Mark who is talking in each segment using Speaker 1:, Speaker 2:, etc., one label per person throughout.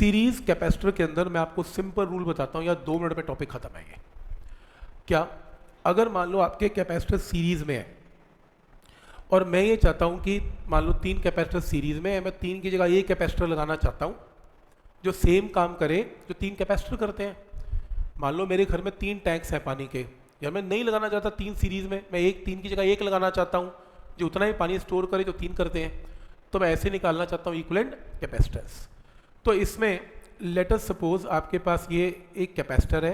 Speaker 1: Series capacitor के अंदर मैं आपको सिंपल रूल बताता हूँ, या 2 मिनट में टॉपिक खत्म है ये। क्या, अगर मान लो आपके कैपेसिटर सीरीज में है और मैं ये चाहता हूँ कि मान लो 3 कैपेसिटर सीरीज में है, मैं 3 की जगह 1 कैपेसिटर लगाना चाहता हूँ जो सेम काम करे जो 3 कैपेसिटर करते हैं। मान लो मेरे घर में 3 टैंक्स हैं पानी के, या मैं नहीं लगाना चाहता 3 सीरीज में, मैं 3 की जगह 1 लगाना चाहता हूँ जो उतना ही पानी स्टोर करे जो 3 करते हैं, तो मैं ऐसे निकालना चाहता हूँ इक्विवेलेंट कैपेसिटेंस। तो इसमें लेट अस सपोज आपके पास ये एक कैपेसिटर है,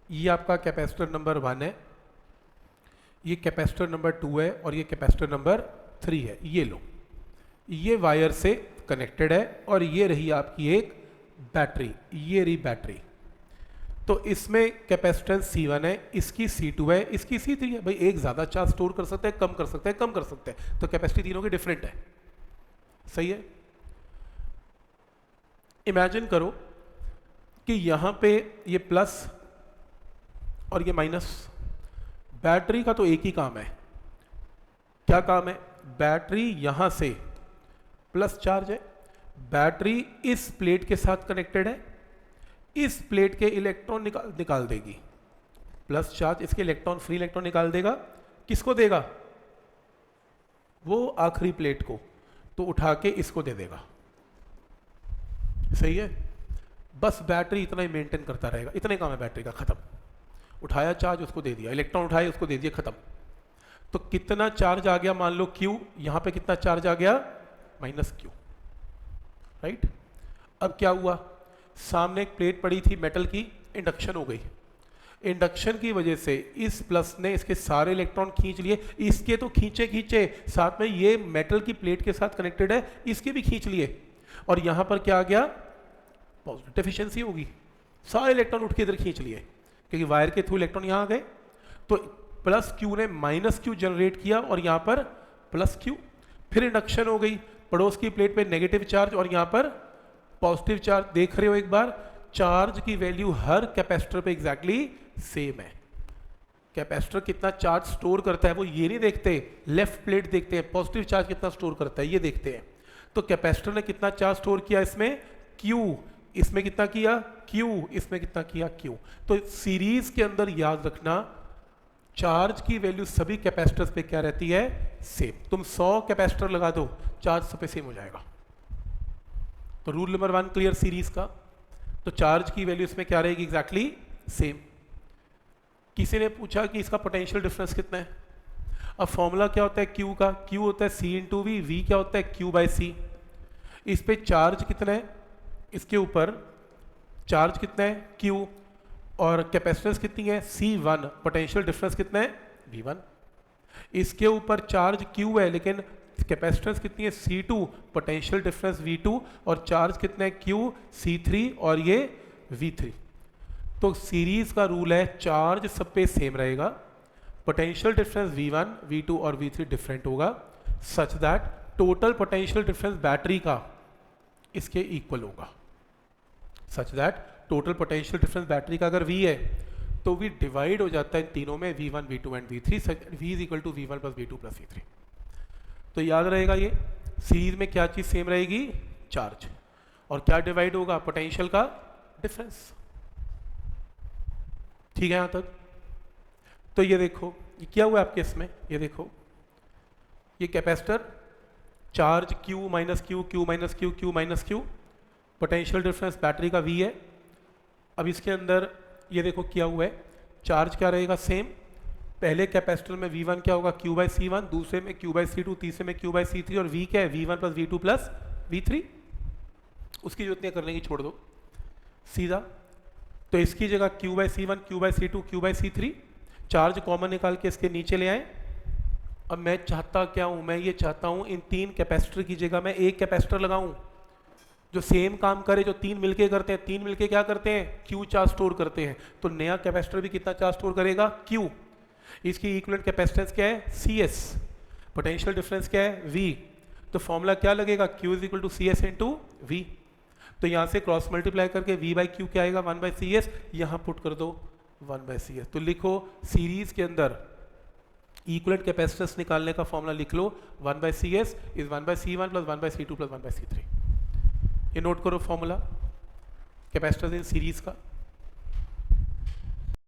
Speaker 1: ये आपका कैपेसिटर नंबर 1 है, ये कैपेसिटर नंबर 2 है और ये कैपेसिटर नंबर 3 है। ये लो, ये वायर से कनेक्टेड है और ये रही आपकी एक बैटरी, ये रही बैटरी। तो इसमें कैपेसिटेंस C1 है, इसकी C2 है, इसकी C3 है। भाई एक ज़्यादा चार्ज स्टोर कर सकते हैं, कम कर सकते हैं, कम कर सकते हैं, तो कैपेसिटी तीनों की डिफरेंट है। सही है। इमेजिन करो कि यहाँ पे ये प्लस और ये माइनस। बैटरी का तो एक ही काम है। क्या काम है? बैटरी यहाँ से प्लस चार्ज है, बैटरी इस प्लेट के साथ कनेक्टेड है, इस प्लेट के इलेक्ट्रॉन निकाल देगी, प्लस चार्ज इसके इलेक्ट्रॉन, फ्री इलेक्ट्रॉन निकाल देगा। किसको देगा? वो आखिरी प्लेट को, तो उठा के इसको दे देगा। सही है। बस बैटरी इतना ही मेंटेन करता रहेगा, इतने काम है बैटरी का, खत्म। उठाया चार्ज, उसको दे दिया, इलेक्ट्रॉन उठाए उसको दे दिया, खत्म। तो कितना चार्ज आ गया? मान लो Q, यहां पे कितना चार्ज आ गया? Minus Q, right. अब क्या हुआ? सामने एक प्लेट पड़ी थी मेटल की, इंडक्शन हो गई। इंडक्शन की वजह से इस प्लस ने इसके सारे इलेक्ट्रॉन खींच लिए, इसके तो खींचे, साथ में ये मेटल की प्लेट के साथ कनेक्टेड है, इसके भी खींच लिए। और यहां पर क्या आ गया? पॉजिटिव एफिशिएंसी होगी, सारे इलेक्ट्रॉन उठ के इधर खींच लिए, क्योंकि वायर के थ्रू इलेक्ट्रॉन यहां आ गए। तो प्लस Q ने माइनस Q जनरेट किया और यहां पर प्लस Q। फिर इंडक्शन हो गई, पड़ोस की प्लेट पे नेगेटिव चार्ज और यहां पर पॉजिटिव चार्ज। देख रहे हो एक बार, चार्ज की वैल्यू हर कैपेसिटर पे एग्जैक्टली सेम है। कैपेसिटर कितना चार्ज स्टोर करता है वो ये नहीं देखते, लेफ्ट प्लेट देखते हैं, पॉजिटिव चार्ज कितना स्टोर करता है ये देखते हैं। तो कैपेसिटर ने कितना चार्ज स्टोर किया इसमें? Q। इसमें कितना किया? Q। इसमें कितना किया? Q। तो सीरीज के अंदर याद रखना, चार्ज की वैल्यू सभी कैपेसिटर्स पे क्या रहती है? सेम। तुम 100 कैपेसिटर लगा दो, चार्ज सब पे सेम हो जाएगा। तो रूल नंबर 1 क्लियर सीरीज का। तो चार्ज की वैल्यू इसमें क्या रहेगी? Exactly same. किसी ने पूछा कि इसका पोटेंशियल डिफरेंस कितना है। अब फॉर्मूला क्या होता है Q का? Q होता है C इंटू V, V क्या होता है? Q by C। इस पे चार्ज कितना है? इसके ऊपर चार्ज कितना है? Q। और कैपेसिटेंस कितनी है? C1। पोटेंशियल डिफरेंस कितना है? V1। इसके ऊपर चार्ज Q है लेकिन कैपेसिटेंस कितनी है? C2। Potential difference V2। और चार्ज कितना है? Q, C3 और ये V3। तो सीरीज का रूल है, चार्ज सब पे सेम रहेगा, पोटेंशियल डिफरेंस V1, V2 और V3 डिफरेंट होगा, such that total potential difference battery का इसके इक्वल होगा। Such that total potential difference battery का अगर V है तो V डिवाइड हो जाता है इन तीनों में, V1, V2 and V3, V is equal to V1 plus V2 plus V3। तो याद रहेगा ये सीरीज में क्या चीज सेम रहेगी? चार्ज। और क्या डिवाइड होगा? पोटेंशियल का डिफरेंस। ठीक है यहां तक? तो ये देखो ये क्या हुआ आपके इसमें, ये देखो ये capacitor, charge Q minus Q, Q minus Q, Q minus Q, potential difference battery का V है। अब इसके अंदर ये देखो क्या हुआ है, चार्ज क्या रहेगा? सेम। पहले कैपेसिटर में V1 क्या होगा? Q बाई C1, दूसरे में Q बाई C2, तीसरे में Q बाई C3 और V क्या है? V1 plus V2 plus V3। उसकी जरूरत नहीं करने की, छोड़ दो सीधा। तो इसकी जगह Q by C1, Q by C2, Q by C3, charge common निकाल के इसके नीचे ले आए। अब मैं चाहता क्या हूं? मैं ये चाहता हूं इन 3 कैपेसिटर की जगह मैं एक कैपेसिटर लगाऊं जो सेम काम करे, जो 3 मिलके करते हैं। 3 मिलके क्या करते हैं? Q चार्ज स्टोर करते हैं। तो नया कैपेसिटर भी कितना चार्ज स्टोर करेगा? Q। इसकी इक्विवेलेंट कैपेसिटेंस क्या है? CS। पोटेंशियल डिफरेंस क्या है? V। तो फॉर्मूला क्या लगेगा? Q is equal to CS into V। तो यहां से क्रॉस मल्टीप्लाई करके V बाई Q क्या आएगा? 1 बाई CS। यहां पुट कर दो 1 बाई CS। तो लिखो सीरीज के अंदर इक्विवेलेंट कैपेसिटेंस निकालने का फॉर्मूला लिख लो, 1 by CS is 1 by C1 plus 1 by C2 plus 1 by C3। ये नोट करो फॉर्मूला कैपेसिटर इन सीरीज का।